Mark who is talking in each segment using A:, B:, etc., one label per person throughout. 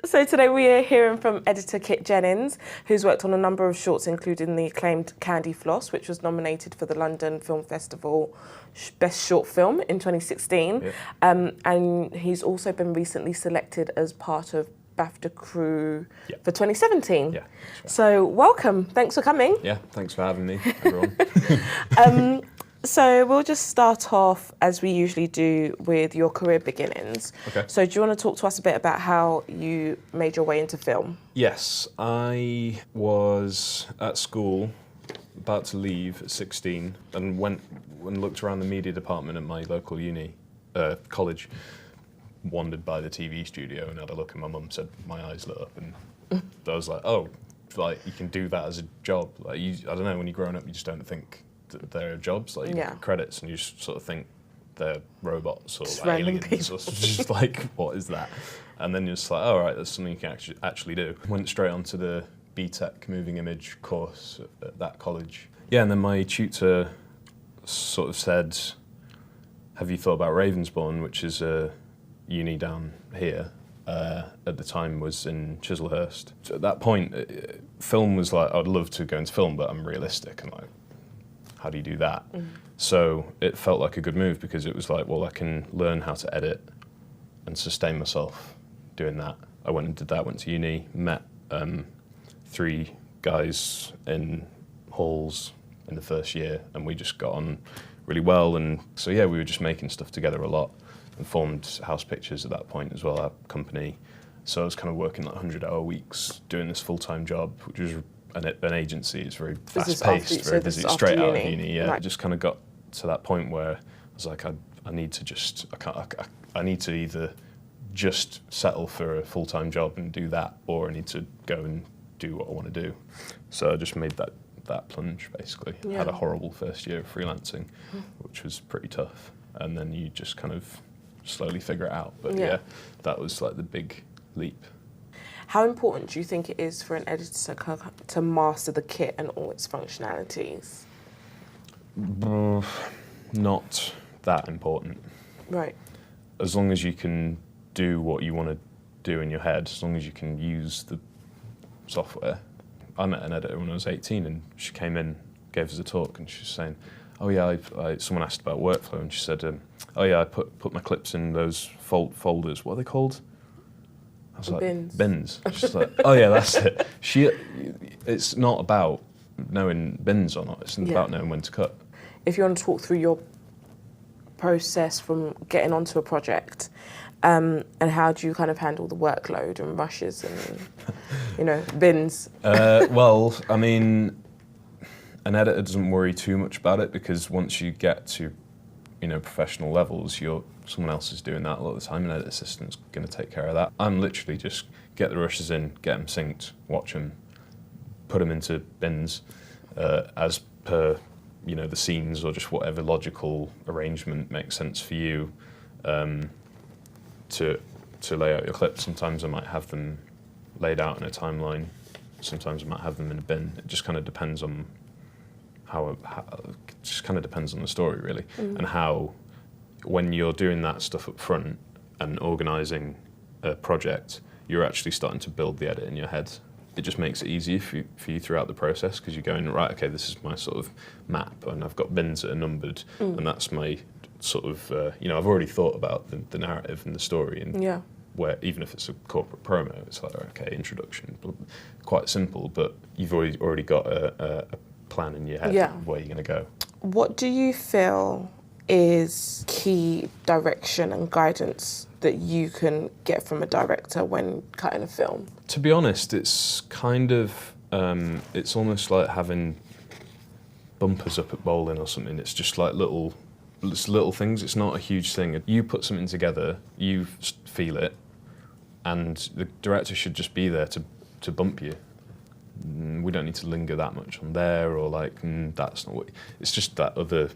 A: So today we are hearing from editor Kit Jennings, who's worked on a number of shorts, including the acclaimed Candy Floss, which was nominated for the London Film Festival Best Short Film in 2016.
B: Yeah.
A: And he's also been recently selected as part of BAFTA crew
B: Yeah.
A: for 2017.
B: Yeah, that's right.
A: So welcome, thanks for coming.
B: Yeah, thanks for having me, everyone.
A: So we'll just start off, as we usually do, with your career beginnings.
B: Okay.
A: So do you want to talk to us a bit about how you made your way into film?
B: Yes, I was at school, about to leave at 16, and went and looked around the media department at my local college, wandered by the TV studio and had a look, and my mum said, my eyes lit up, and I was like, oh, like, you can do that as a job. Like, I don't know, when you're growing up, you just don't think that there are jobs, like you
A: Yeah.
B: get credits and you just sort of think they're robots or
A: Just
B: like
A: random
B: aliens or just like, what is that? And then you're just like, oh, right, that's something you can actually do. Went straight onto the BTEC moving image course at that college. Yeah, and then my tutor sort of said, have you thought about Ravensbourne, which is a uni down here, at the time was in Chislehurst. So at that point, film was like, I'd love to go into film, but I'm realistic, and like, how do you do that? So it felt like a good move, because it was like, well, I can learn how to edit and sustain myself doing that. I went and did that, went to uni, met 3 guys in halls in the first year, and we just got on really well. And so yeah, we were just making stuff together a lot, and formed House Pictures at that point as well, our company. So I was kind of working like 100-hour weeks, doing this full-time job, which was an agency. It's very fast-paced, very busy, straight out of uni. Yeah,
A: right.
B: I just kind of got to that point where I was like, I need to just, I need to either just settle for a full-time job and do that, or I need to go and do what I want to do. So I just made that plunge, basically.
A: Yeah.
B: Had a horrible first year of freelancing, which was pretty tough. And then you just kind of slowly figure it out. But yeah, that was like the big leap.
A: How important do you think it is for an editor to master the kit and all its functionalities?
B: Not that important.
A: Right.
B: As long as you can do what you want to do in your head, as long as you can use the software. I met an editor when I was 18, and she came in, gave us a talk, and she was saying, oh yeah, someone asked about workflow, and she said, oh yeah, I put my clips in those folders. What are they called? I was like,
A: bins.
B: Bins. She's like, oh yeah, that's it. It's not about knowing bins or not. It's about knowing when to cut.
A: If you want to talk through your process from getting onto a project, and how do you kind of handle the workload and rushes and, bins?
B: Well, I mean, an editor doesn't worry too much about it, because once you get to, professional levels, someone else is doing that a lot of the time. An edit assistant's going to take care of that. I'm literally just get the rushes in, get them synced, watch them, put them into bins as per, the scenes, or just whatever logical arrangement makes sense for you to lay out your clips. Sometimes I might have them laid out in a timeline. Sometimes I might have them in a bin. It just kind of depends on it just kind of depends on the story, really, and how, when you're doing that stuff up front and organising a project, you're actually starting to build the edit in your head. It just makes it easier for you throughout the process, because you're going, right, okay, this is my sort of map, and I've got bins that are numbered, and that's my sort of, I've already thought about the narrative and the story, and where, even if it's a corporate promo, it's like, okay, introduction, quite simple, but you've already got a plan in your head of where you're going to go.
A: What do you feel is key direction and guidance that you can get from a director when cutting a film?
B: To be honest, it's kind of, it's almost like having bumpers up at bowling or something. It's just like little things. It's not a huge thing. You put something together, you feel it, and the director should just be there to bump you. We don't need to linger that much on there, or like, that's not what... It's just that other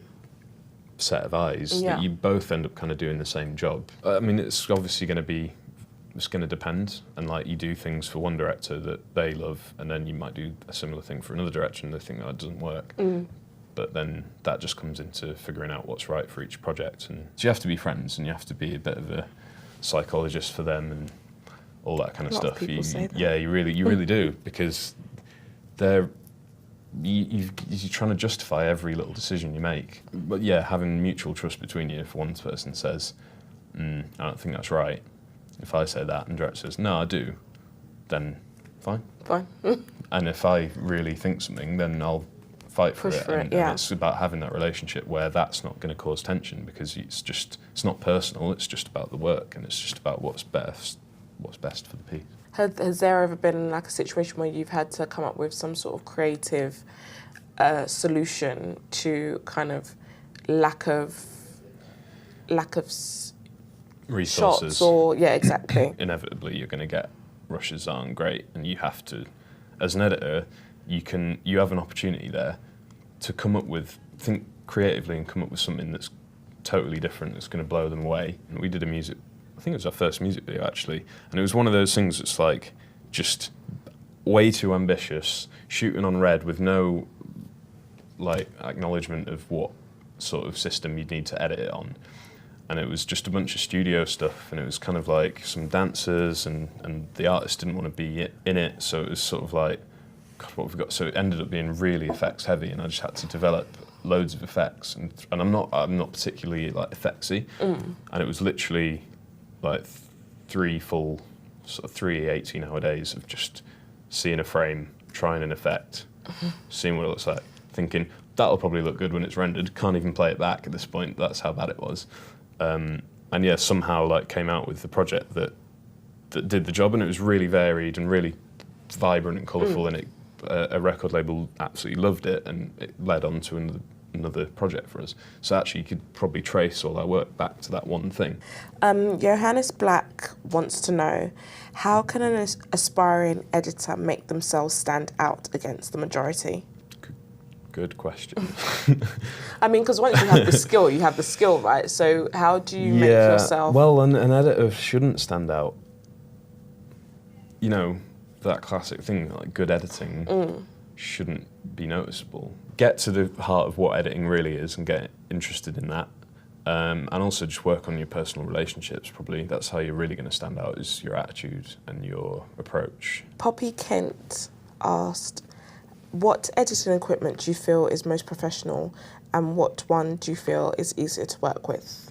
B: set of eyes that you both end up kind of doing the same job. I mean, it's obviously going to depend, and like, you do things for one director that they love, and then you might do a similar thing for another director and they think, oh, it doesn't work. But then that just comes into figuring out what's right for each project. And so you have to be friends, and you have to be a bit of a psychologist for them, and all that kind of
A: A lot of
B: stuff.
A: people say that.
B: Yeah, you really do, because you're trying to justify every little decision you make. But yeah, having mutual trust between you. If one person says, I don't think that's right, if I say that and the director says, no, I do, then fine.
A: Fine.
B: And if I really think something, then I'll fight for
A: Push
B: it.
A: for it,
B: And
A: yeah.
B: it's about having that relationship where that's not going to cause tension, because it's not personal, it's just about the work, and it's just about what's best for the piece.
A: Has there ever been like a situation where you've had to come up with some sort of creative solution to kind of lack of
B: Resources.
A: shots, or yeah, exactly.
B: Inevitably you're going to get rushes that aren't great, and you have to, as an editor, you have an opportunity there to think creatively and come up with something that's totally different, that's going to blow them away. And we did I think it was our first music video actually, and it was one of those things that's like just way too ambitious, shooting on red with no like acknowledgement of what sort of system you'd need to edit it on. And it was just a bunch of studio stuff, and it was kind of like some dancers, and the artist didn't want to be in it, so it was sort of like, God, what have we got? So it ended up being really effects heavy, and I just had to develop loads of effects, and I'm not particularly like effectsy, and it was literally like 3 18-hour days of just seeing a frame, trying an effect, seeing what it looks like, thinking that'll probably look good when it's rendered. Can't even play it back at this point. That's how bad it was. And yeah, somehow like came out with the project that did the job, and it was really varied and really vibrant and colourful, and a record label absolutely loved it, and it led on to another project for us. So actually you could probably trace all our work back to that one thing.
A: Johannes Black wants to know, how can an aspiring editor make themselves stand out against the majority?
B: Good question.
A: I mean, because once you have the skill, right? So how do you make yourself...
B: Well, an editor shouldn't stand out. You know, that classic thing, like good editing shouldn't be noticeable. Get to the heart of what editing really is and get interested in that. And also just work on your personal relationships, probably. That's how you're really going to stand out, is your attitude and your approach.
A: Poppy Kent asked, what editing equipment do you feel is most professional, and what one do you feel is easier to work with,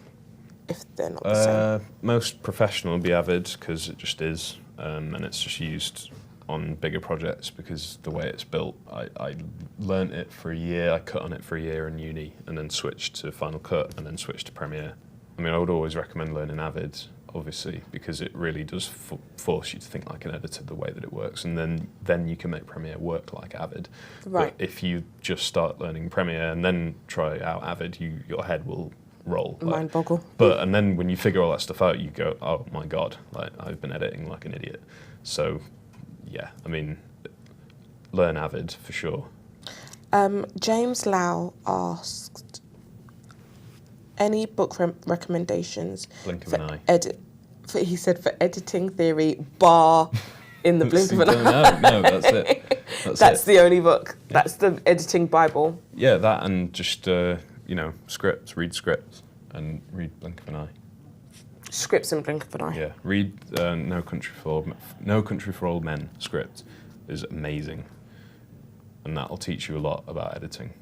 A: if they're not the same?
B: Most professional would be Avid, because it just is, and it's just used on bigger projects because the way it's built. I learnt it for a year, I cut on it for a year in uni, and then switched to Final Cut, and then switched to Premiere. I mean, I would always recommend learning Avid, obviously, because it really does force you to think like an editor, the way that it works, and then you can make Premiere work like Avid.
A: Right.
B: But if you just start learning Premiere and then try out Avid, your head will roll.
A: Mind boggle.
B: And then when you figure all that stuff out, you go, oh my God, like I've been editing like an idiot. So yeah, I mean, learn Avid for sure.
A: James Lau asked, any book recommendations
B: Blink of
A: for
B: an eye.
A: He said for editing theory, bar in the blink of an eye.
B: No, that's it.
A: That's the only book. Yeah. That's the editing Bible.
B: Yeah, that, and just scripts. Read scripts and read Blink of an Eye.
A: Scripts and Blink of an Eye.
B: Yeah, read No Country for Old Men script is amazing, and that'll teach you a lot about editing.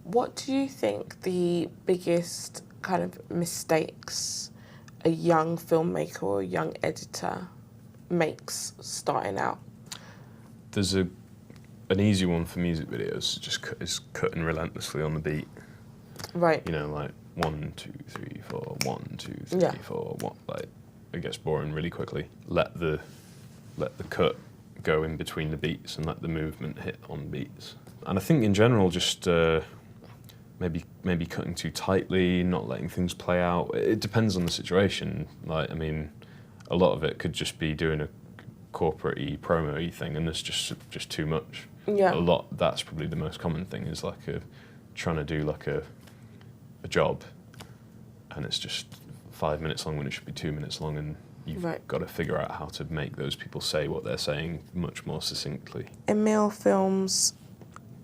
A: What do you think the biggest kind of mistakes a young filmmaker or a young editor makes starting out?
B: There's an easy one for music videos, is cutting relentlessly on the beat.
A: Right.
B: You know, like 1, 2, 3, 4, 1, 2, 3,
A: yeah.
B: 4, 1. Like, it gets boring really quickly. Let the cut go in between the beats and let the movement hit on beats. And I think in general, just maybe cutting too tightly, not letting things play out. It depends on the situation. Like, I mean, a lot of it could just be doing a corporate-y, promo-y thing, and there's just too much.
A: Yeah.
B: That's probably the most common thing, is like trying to do like a job, and it's just 5 minutes long when it should be 2 minutes long, and you've got to figure out how to make those people say what they're saying much more succinctly.
A: Emil Films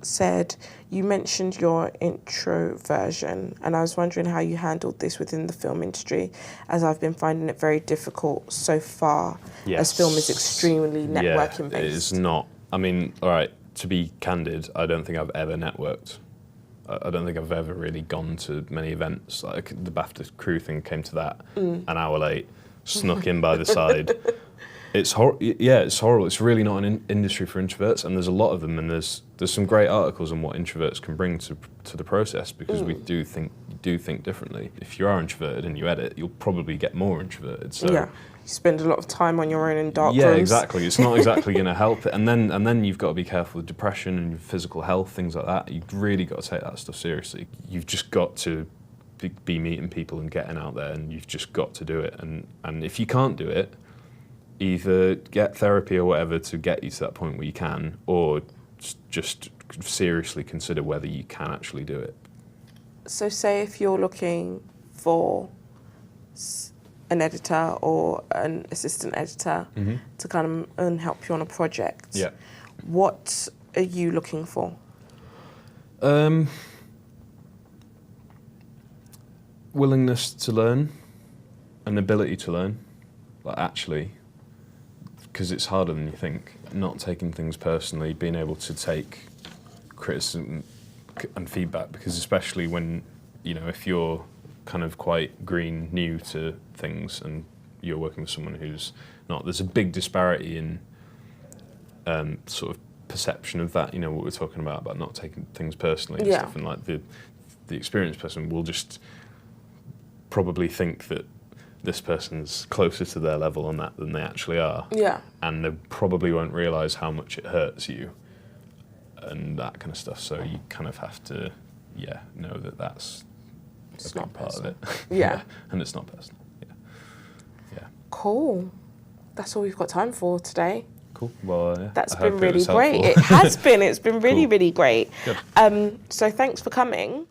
A: said, you mentioned your introversion, and I was wondering how you handled this within the film industry, as I've been finding it very difficult so far, as film is extremely networking based.
B: It is not. I mean, all right, to be candid, I don't think I've ever networked. I don't think I've ever really gone to many events. Like the BAFTA crew thing came to that an hour late, snuck in by the side. It's it's horrible. It's really not an industry for introverts, and there's a lot of them. And there's some great articles on what introverts can bring to the process, because we do think differently. If you are introverted and you edit, you'll probably get more introverted. So
A: yeah, you spend a lot of time on your own in dark rooms.
B: Yeah, exactly. It's not exactly going to help it. And then you've got to be careful with depression and your physical health, things like that. You've really got to take that stuff seriously. You've just got to be meeting people and getting out there, and you've just got to do it. And if you can't do it, either get therapy or whatever to get you to that point where you can, or just seriously consider whether you can actually do it.
A: So say if you're looking for an editor or an assistant editor to come and help you on a project, what are you looking for?
B: Willingness to learn, an ability to learn, like actually, because it's harder than you think. Not taking things personally, being able to take criticism and feedback, because especially when, if you're kind of quite green, new to things, and you're working with someone who's not, there's a big disparity in sort of perception of that, what we're talking about not taking things personally and stuff, and like the experienced person will just probably think that this person's closer to their level on that than they actually are. Yeah. And they probably won't realise how much it hurts you and that kind of stuff. So you kind of have to, know that that's a big part of it.
A: Yeah.
B: And it's not personal. Yeah.
A: Cool. That's all we've got time for today.
B: Cool. Well,
A: that's been really great. It has been. It's been really, really great. Good. So thanks for coming.